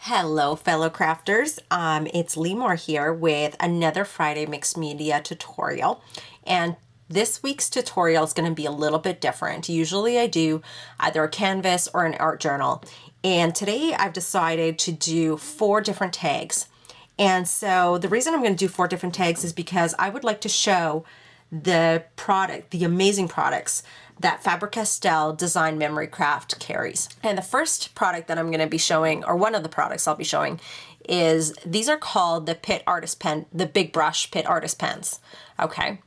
Hello fellow crafters, it's Lemore here with another Friday mixed media tutorial, and this week's tutorial is going to be a little bit different. Usually I do either a canvas or an art journal, and today I've decided to do 4 different tags. And so the reason I'm going to do 4 different tags is because I would like to show the amazing products that Faber-Castell Design Memory Craft carries. And the first product that I'm going to be showing, or one of the products I'll be showing, is these are called the Pitt Artist Pen, the Big Brush Pitt Artist Pens. Okay,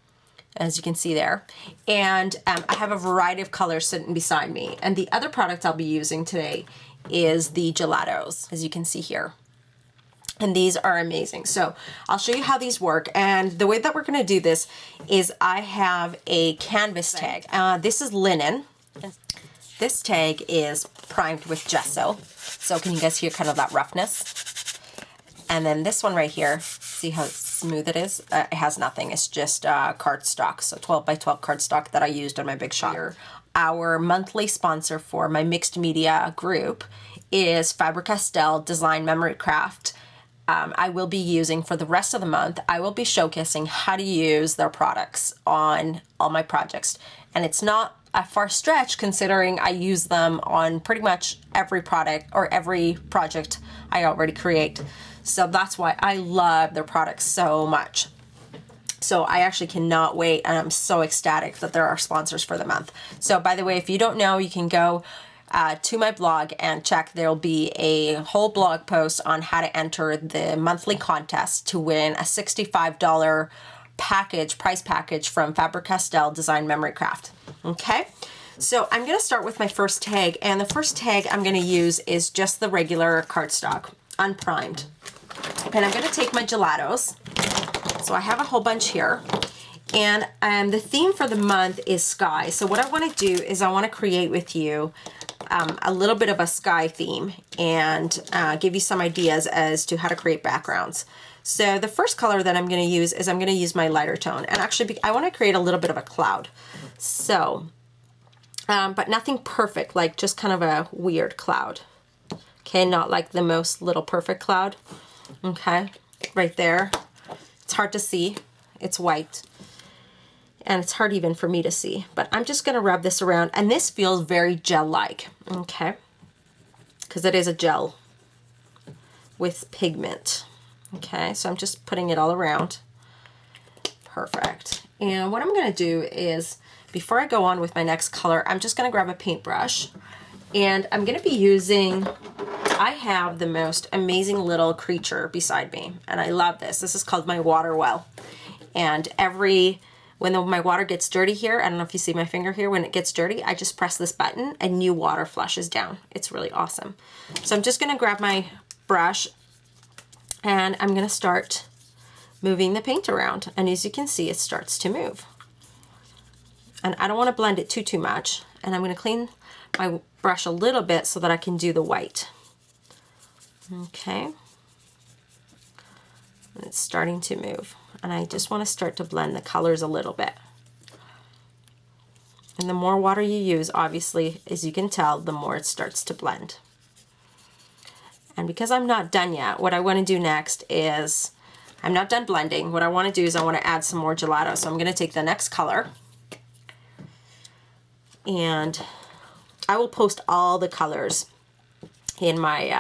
as you can see there. And I have a variety of colors sitting beside me. And the other product I'll be using today is the Gelatos, as you can see here. And these are amazing. So I'll show you how these work. And the way that we're going to do this is I have a canvas tag. This is linen. This tag is primed with gesso. So can you guys hear kind of that roughness? And then this one right here, see how smooth it is? It has nothing. It's just cardstock. So 12 by 12 cardstock that I used on my big shop. Our monthly sponsor for my mixed media group is Faber-Castell Design Memory Craft. I will be using for the rest of the month. I will be showcasing how to use their products on all my projects. And it's not a far stretch considering I use them on pretty much every product or every project I already create. So that's why I love their products so much. So I actually cannot wait, and I'm so ecstatic that they're our sponsors for the month. So by the way, if you don't know, you can go to my blog and check. There'll be a whole blog post on how to enter the monthly contest to win a $65 prize package from Faber-Castell Design Memory Craft. Okay, so I'm going to start with my first tag, and the first tag I'm going to use is just the regular cardstock, unprimed. And I'm going to take my Gelatos. So I have a whole bunch here. And the theme for the month is sky. So what I want to do is I want to create with you a little bit of a sky theme and give you some ideas as to how to create backgrounds. So the first color that I'm going to use is I'm going to use my lighter tone. And actually I want to create a little bit of a cloud. So, but nothing perfect, like just kind of a weird cloud. Okay, not like the most little perfect cloud. Okay, right there. It's hard to see. It's white. And it's hard even for me to see, but I'm just going to rub this around, and this feels very gel-like, okay, because it is a gel with pigment. Okay, so I'm just putting it all around. Perfect. And what I'm going to do is, before I go on with my next color, I'm just going to grab a paintbrush, and I'm going to be using, I have the most amazing little creature beside me, and I love this. This is called my water well, and when my water gets dirty here, I don't know if you see my finger here, when it gets dirty, I just press this button and new water flushes down. It's really awesome. So I'm just going to grab my brush and I'm going to start moving the paint around. And as you can see, it starts to move. And I don't want to blend it too much. And I'm going to clean my brush a little bit so that I can do the white. Okay. And it's starting to move. And I just want to start to blend the colors a little bit. And the more water you use, obviously, as you can tell, the more it starts to blend. And because I'm not done yet, what I want to do next is, I'm not done blending. What I want to do is I want to add some more gelato. So I'm going to take the next color. And I will post all the colors in my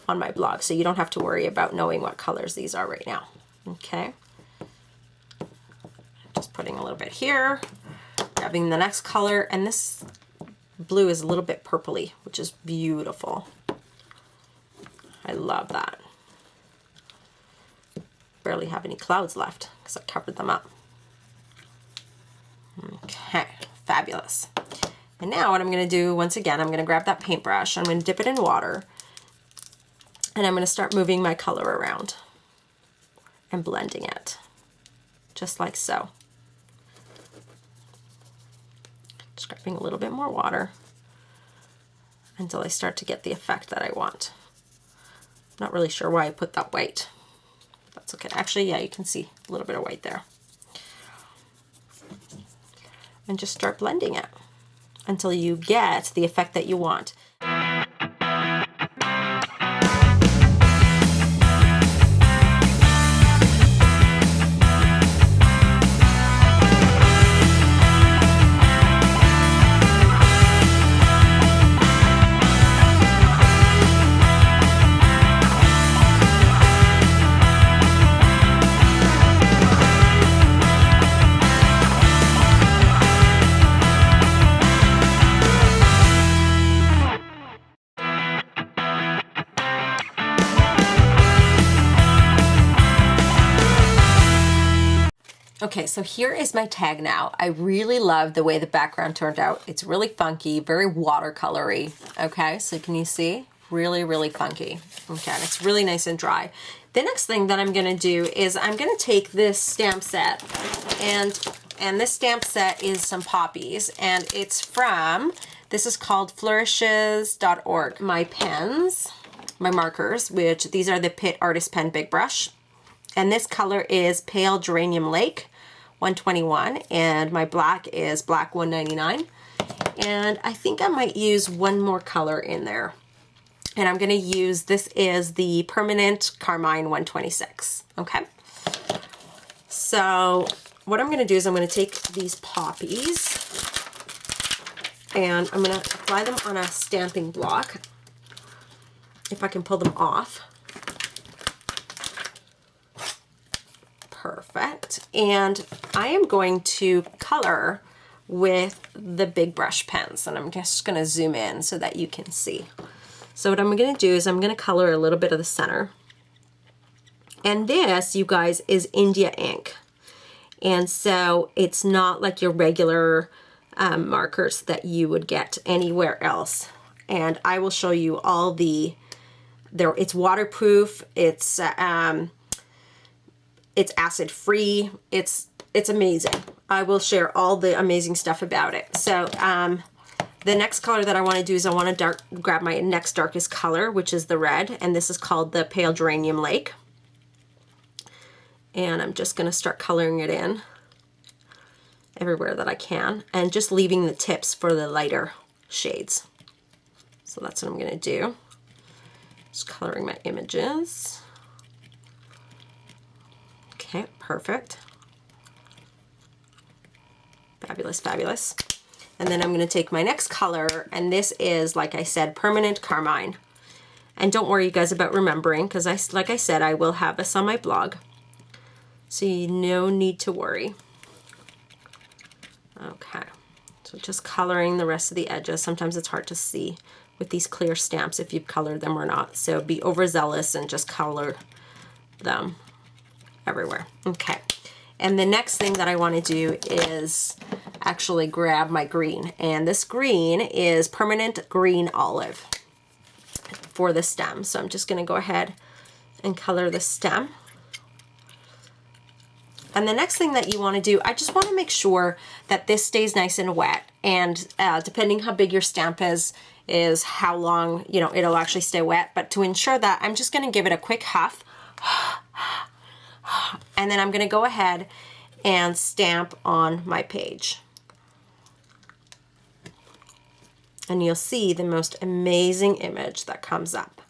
on my blog, so you don't have to worry about knowing what colors these are right now. Okay, just putting a little bit here, grabbing the next color, and this blue is a little bit purpley, which is beautiful. I love that. Barely have any clouds left because I covered them up. Okay, fabulous. And now what I'm going to do, once again, I'm going to grab that paintbrush, I'm going to dip it in water, and I'm going to start moving my color around and blending it, just like so. Just grabbing a little bit more water until I start to get the effect that I want. I'm not really sure why I put that white. That's okay. Actually, yeah, you can see a little bit of white there. And just start blending it until you get the effect that you want. Okay, so here is my tag now. I really love the way the background turned out. It's really funky, very watercolory. Okay, so can you see? Really, really funky. Okay, and it's really nice and dry. The next thing that I'm gonna do is I'm gonna take this stamp set, and this stamp set is some poppies, and it's from, this is called flourishes.org. My pens, my markers, which these are the Pitt Artist Pen Big Brush. And this color is Pale Geranium Lake 121, and my black is Black 199. And I think I might use one more color in there. And I'm gonna use, this is the Permanent Carmine 126, okay? So what I'm gonna do is I'm gonna take these poppies and I'm gonna apply them on a stamping block, if I can pull them off. Perfect. And I am going to color with the big brush pens, and I'm just gonna zoom in so that you can see. So what I'm gonna do is I'm gonna color a little bit of the center. And this, you guys, is India ink. And so it's not like your regular markers that you would get anywhere else. And I will show you all the, it's waterproof, it's acid free, it's amazing. I will share all the amazing stuff about it. So the next color that I want to do is I want to grab my next darkest color, which is the red, and this is called the Pale Geranium Lake. And I'm just going to start coloring it in everywhere that I can, and just leaving the tips for the lighter shades. So that's what I'm going to do. Just coloring my images. Okay, perfect. Fabulous, fabulous. And then I'm going to take my next color, and this is, like I said, Permanent Carmine. And don't worry, you guys, about remembering, because like I said, I will have this on my blog. So no need to worry. Okay, so just coloring the rest of the edges. Sometimes it's hard to see with these clear stamps if you've colored them or not. So be overzealous and just color them everywhere. Okay, and the next thing that I want to do is actually grab my green, and this green is Permanent Green Olive for the stem. So I'm just going to go ahead and color the stem. And the next thing that you want to do, I just want to make sure that this stays nice and wet, and depending how big your stamp is how long, you know, it'll actually stay wet. But to ensure that, I'm just going to give it a quick huff. And then I'm going to go ahead and stamp on my page. And you'll see the most amazing image that comes up.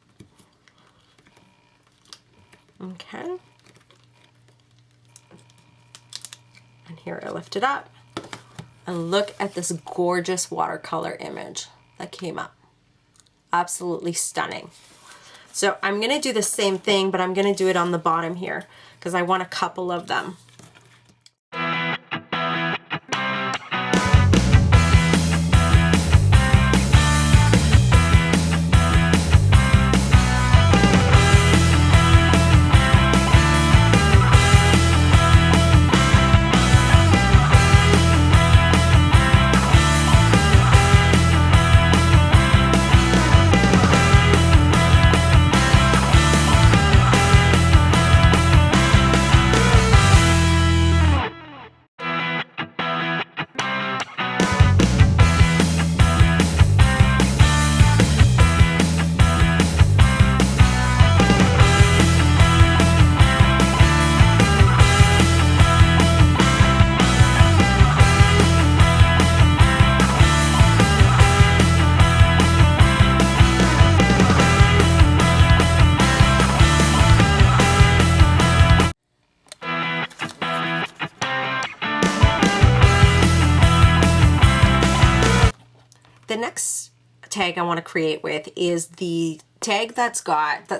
Okay. And here I lift it up. And look at this gorgeous watercolor image that came up. Absolutely stunning. So I'm going to do the same thing, but I'm going to do it on the bottom here because I want a couple of them. The next tag I want to create with is the tag that's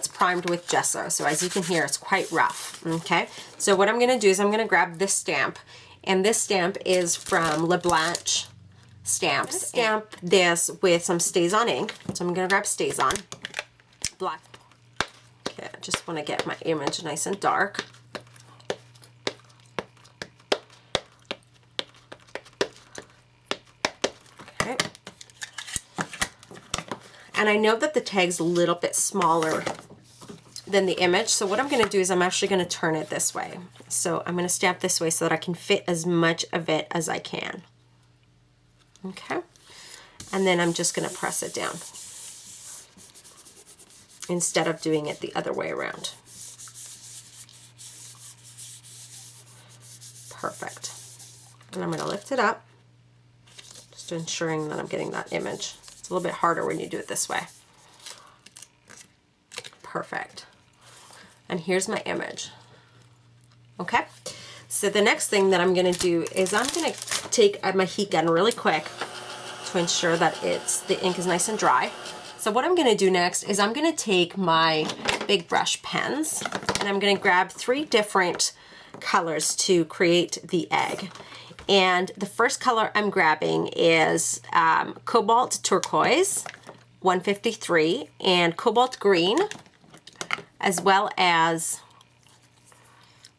primed with gesso. So as you can hear, it's quite rough. Okay, so what I'm going to do is I'm going to grab this stamp, and this stamp is from LeBlanc Stamps. Stamp this with some StazOn ink. So I'm going to grab StazOn black. Okay, I just want to get my image nice and dark. Okay. And I know that the tag's a little bit smaller than the image, so what I'm going to do is I'm actually going to turn it this way. So I'm going to stamp this way so that I can fit as much of it as I can. Okay. And then I'm just going to press it down instead of doing it the other way around. Perfect. And I'm going to lift it up, just ensuring that I'm getting that image. It's a little bit harder when you do it this way. Perfect. And here's my image. Okay, so the next thing that I'm going to do is I'm going to take my heat gun really quick to ensure that the ink is nice and dry. So what I'm going to do next is I'm going to take my big brush pens and I'm going to grab 3 different colors to create the egg. And the first color I'm grabbing is Cobalt Turquoise 153 and Cobalt Green, as well as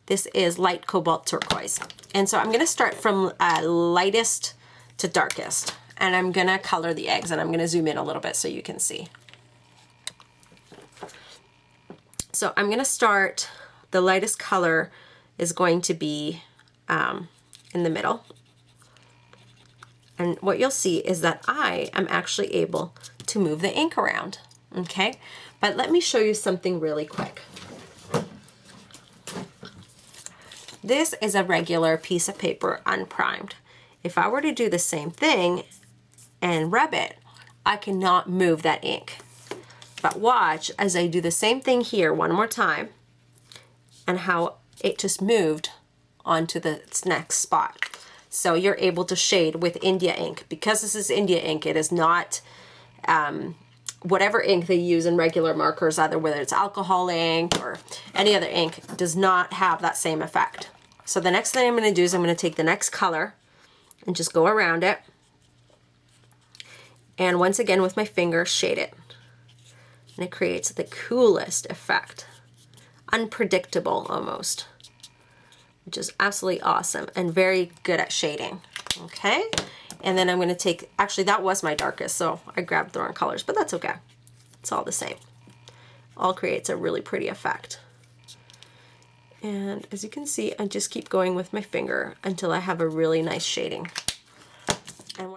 this is Light Cobalt Turquoise. And so I'm going to start from lightest to darkest, and I'm going to color the eggs, and I'm going to zoom in a little bit so you can see. So I'm going to start, the lightest color is going to be in the middle. And what you'll see is that I am actually able to move the ink around, okay? But let me show you something really quick. This is a regular piece of paper, unprimed. If I were to do the same thing and rub it, I cannot move that ink. But watch as I do the same thing here one more time and how it just moved onto the next spot. So you're able to shade with India ink. Because this is India ink, it is not whatever ink they use in regular markers, either whether it's alcohol ink or any other ink, does not have that same effect. So the next thing I'm going to do is I'm going to take the next color and just go around it. And once again with my finger, shade it. And it creates the coolest effect. Unpredictable almost. Which is absolutely awesome and very good at shading. Okay, and then I'm going to take, actually that was my darkest, so I grabbed the wrong colors, but that's okay. It's all the same. All creates a really pretty effect. And as you can see, I just keep going with my finger until I have a really nice shading. And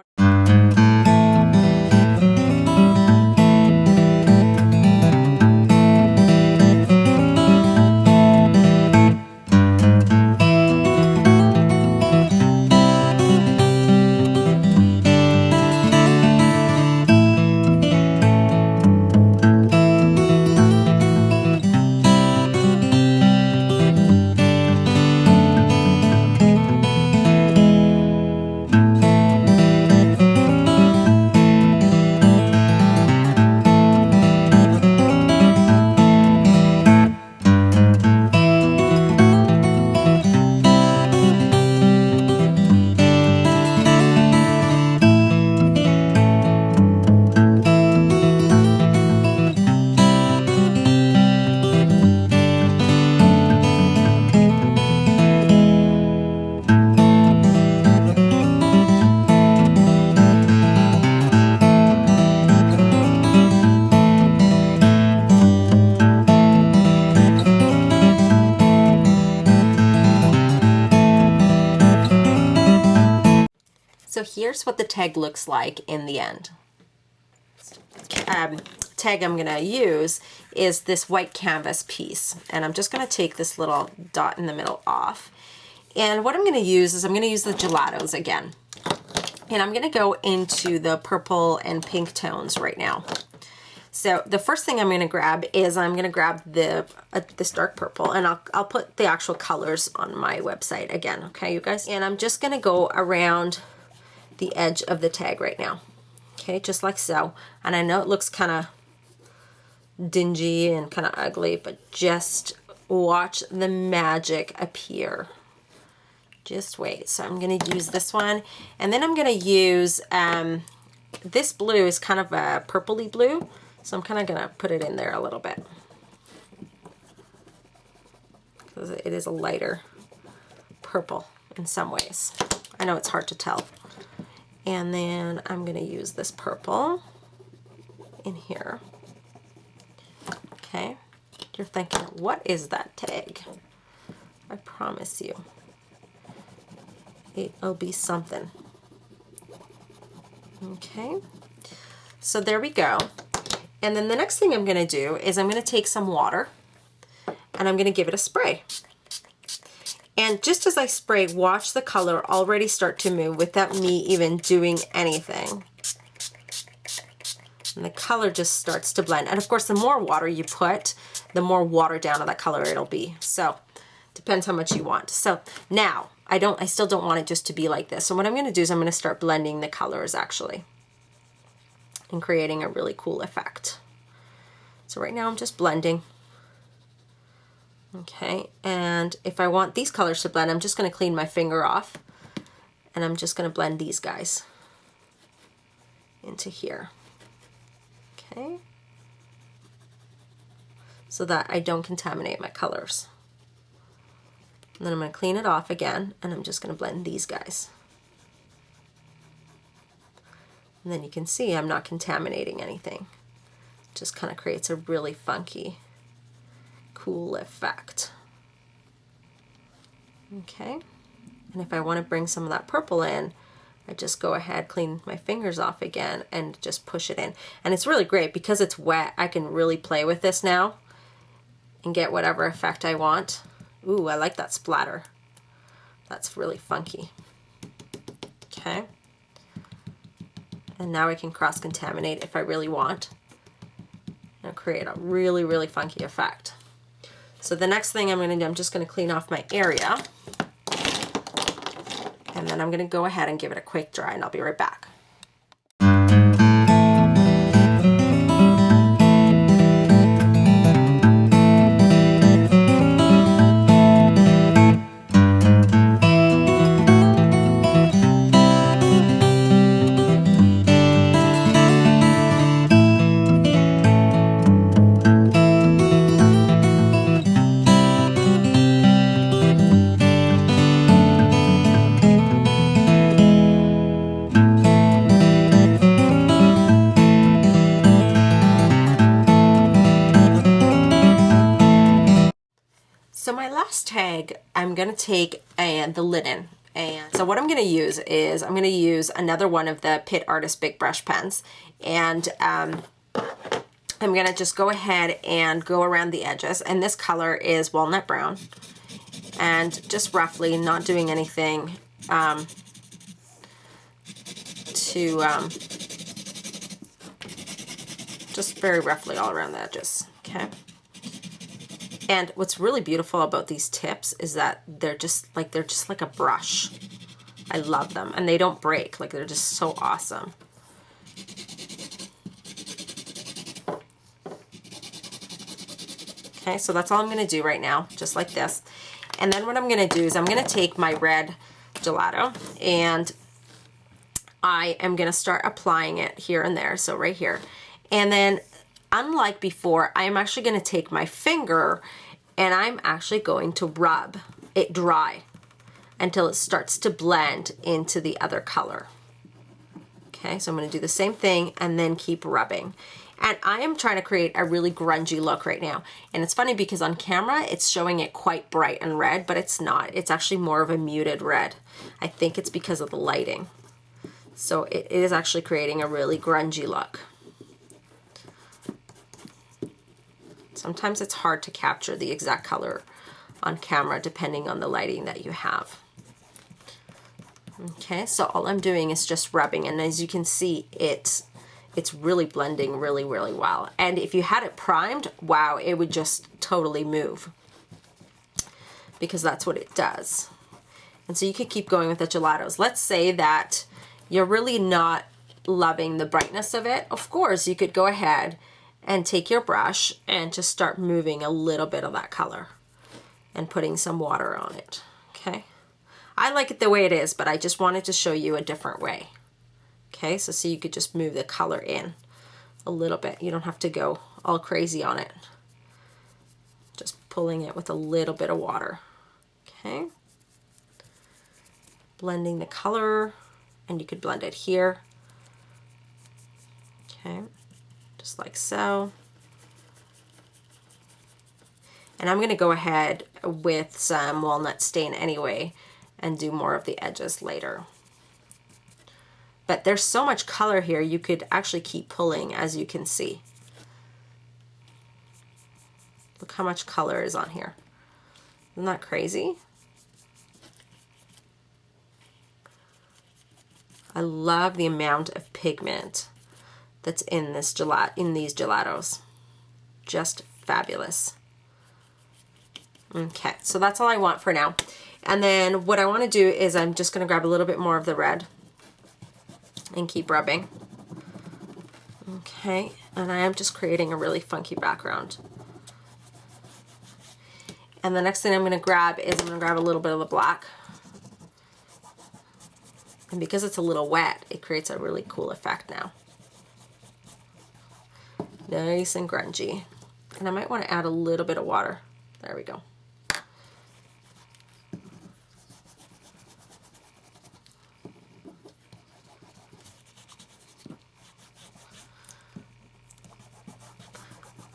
so here's what the tag looks like in the end. Tag I'm going to use is this white canvas piece, and I'm just going to take this little dot in the middle off. And what I'm going to use is I'm going to use the Gelatos again, and I'm going to go into the purple and pink tones right now. So the first thing I'm going to grab is I'm going to grab this dark purple, and I'll put the actual colors on my website again, okay, you guys? And I'm just going to go around the edge of the tag right now, okay, just like so. And I know it looks kind of dingy and kind of ugly, but just watch the magic appear. Just wait. So I'm going to use this one, and then I'm going to use this blue is kind of a purpley blue, so I'm kind of going to put it in there a little bit because it is a lighter purple in some ways. I know it's hard to tell. And then I'm going to use this purple in here. Okay. You're thinking, what is that tag? I promise you, it'll be something. Okay. So there we go. And then the next thing I'm going to do is I'm going to take some water and I'm going to give it a spray. And just as I spray, watch the color already start to move without me even doing anything. And the color just starts to blend. And of course, the more water you put, the more watered down of that color it'll be. So depends how much you want. So now I still don't want it just to be like this. So what I'm going to do is I'm going to start blending the colors actually and creating a really cool effect. So right now I'm just blending. Okay, and if I want these colors to blend, I'm just going to clean my finger off and I'm just going to blend these guys into here. Okay, so that I don't contaminate my colors. And then I'm going to clean it off again and I'm just going to blend these guys. And then you can see I'm not contaminating anything. It just kind of creates a really funky, cool effect. Okay, and if I want to bring some of that purple in, I just go ahead, clean my fingers off again and just push it in. And it's really great because it's wet. I can really play with this now and get whatever effect I want. Ooh, I like that splatter. That's really funky. Okay. And now I can cross-contaminate if I really want and create a really, really funky effect. So the next thing I'm going to do, I'm just going to clean off my area. And then I'm going to go ahead and give it a quick dry and I'll be right back. So my last tag, I'm going to take the linen. And so what I'm going to use is I'm going to use another one of the Pitt Artist Big Brush pens. And I'm going to just go ahead and go around the edges. And this color is walnut brown. And just roughly, not doing anything just very roughly all around the edges. Okay. And what's really beautiful about these tips is that they're just like a brush. I love them and they don't break. Like they're just so awesome. Okay, so that's all I'm going to do right now, just like this. And then what I'm going to do is I'm going to take my red gelato and I am going to start applying it here and there. So right here. And then unlike before, I'm actually going to take my finger and I'm actually going to rub it dry until it starts to blend into the other color. Okay, so I'm going to do the same thing and then keep rubbing. And I am trying to create a really grungy look right now. And it's funny because on camera, it's showing it quite bright and red, but it's not. It's actually more of a muted red. I think it's because of the lighting. So it is actually creating a really grungy look. Sometimes it's hard to capture the exact color on camera depending on the lighting that you have. Okay, so all I'm doing is just rubbing, and as you can see, it's really blending really, really well. And if you had it primed, wow, it would just totally move because that's what it does. And so you could keep going with the gelatos. Let's say that you're really not loving the brightness of it. Of course, you could go ahead and take your brush and just start moving a little bit of that color and putting some water on it. Okay, I like it the way it is, but I just wanted to show you a different way. Okay, so you could just move the color in a little bit. You don't have to go all crazy on it. Just pulling it with a little bit of water. Okay, blending the color and you could blend it here. Okay, just like so. And I'm going to go ahead with some walnut stain anyway and do more of the edges later. But there's so much color here, you could actually keep pulling, as you can see. Look how much color is on here. Isn't that crazy? I love the amount of pigment that's in this these gelatos. Just fabulous. Okay, so that's all I want for now. And then what I want to do is I'm just going to grab a little bit more of the red and keep rubbing. Okay, and I am just creating a really funky background. And the next thing I'm going to grab is I'm going to grab a little bit of the black. And because it's a little wet, it creates a really cool effect now. Nice and grungy. And I might want to add a little bit of water. There we go.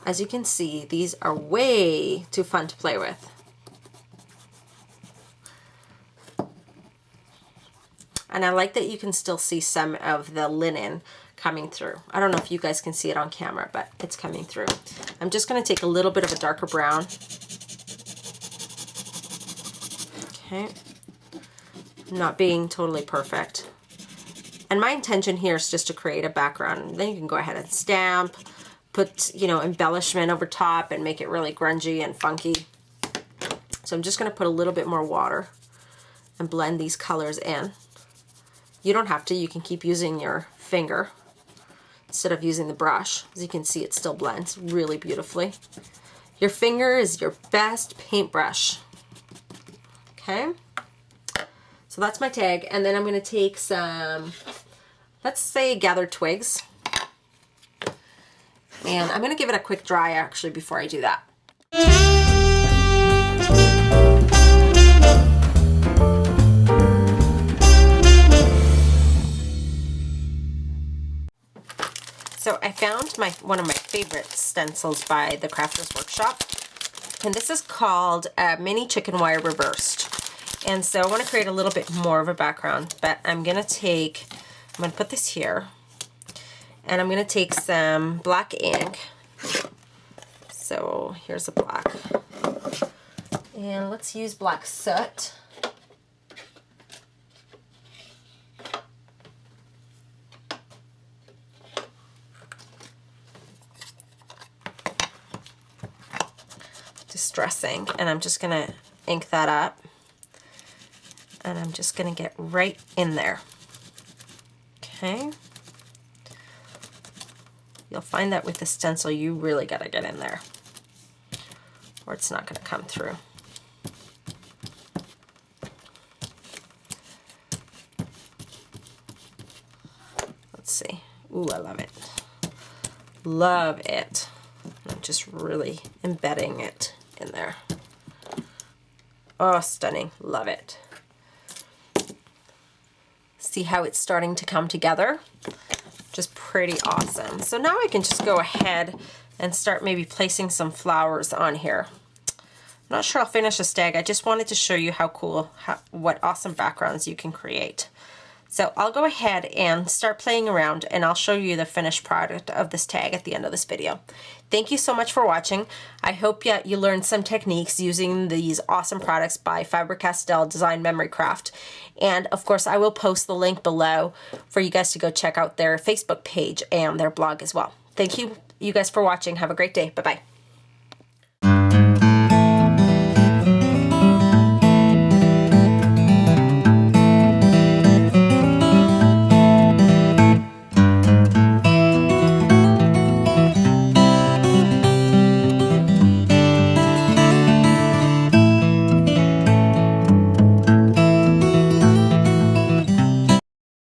As you can see, these are way too fun to play with. And I like that you can still see some of the linen coming through. I don't know if you guys can see it on camera, but it's coming through. I'm just going to take a little bit of a darker brown. Okay. Not being totally perfect. And my intention here is just to create a background. Then you can go ahead and stamp, put, you know, embellishment over top and make it really grungy and funky. So I'm just going to put a little bit more water and blend these colors in. You don't have to, you can keep using your finger instead of using the brush. As you can see, it still blends really beautifully. Your finger is your best paintbrush. Okay, so that's my tag. And then I'm going to take some, let's say, gathered twigs. And I'm going to give it a quick dry actually before I do that. So I found one of my favorite stencils by the Crafters Workshop, and this is called Mini Chicken Wire Reversed. And so I want to create a little bit more of a background, but I'm going to put this here, and I'm going to take some black ink. So here's a black, and let's use black soot. Distressing, and I'm just going to ink that up, and I'm just going to get right in there. Okay, you'll find that with the stencil you really got to get in there or it's not going to come through. Let's see. Ooh, I love it. Love it. I'm just really embedding it in there. Oh, stunning. Love it. See how it's starting to come together? Just pretty awesome. So now I can just go ahead and start maybe placing some flowers on here. I'm not sure I'll finish a stag. I just wanted to show you how cool, what awesome backgrounds you can create. So I'll go ahead and start playing around, and I'll show you the finished product of this tag at the end of this video. Thank you so much for watching. I hope you learned some techniques using these awesome products by Faber Castell Design Memory Craft. And of course, I will post the link below for you guys to go check out their Facebook page and their blog as well. Thank you guys for watching. Have a great day. Bye-bye.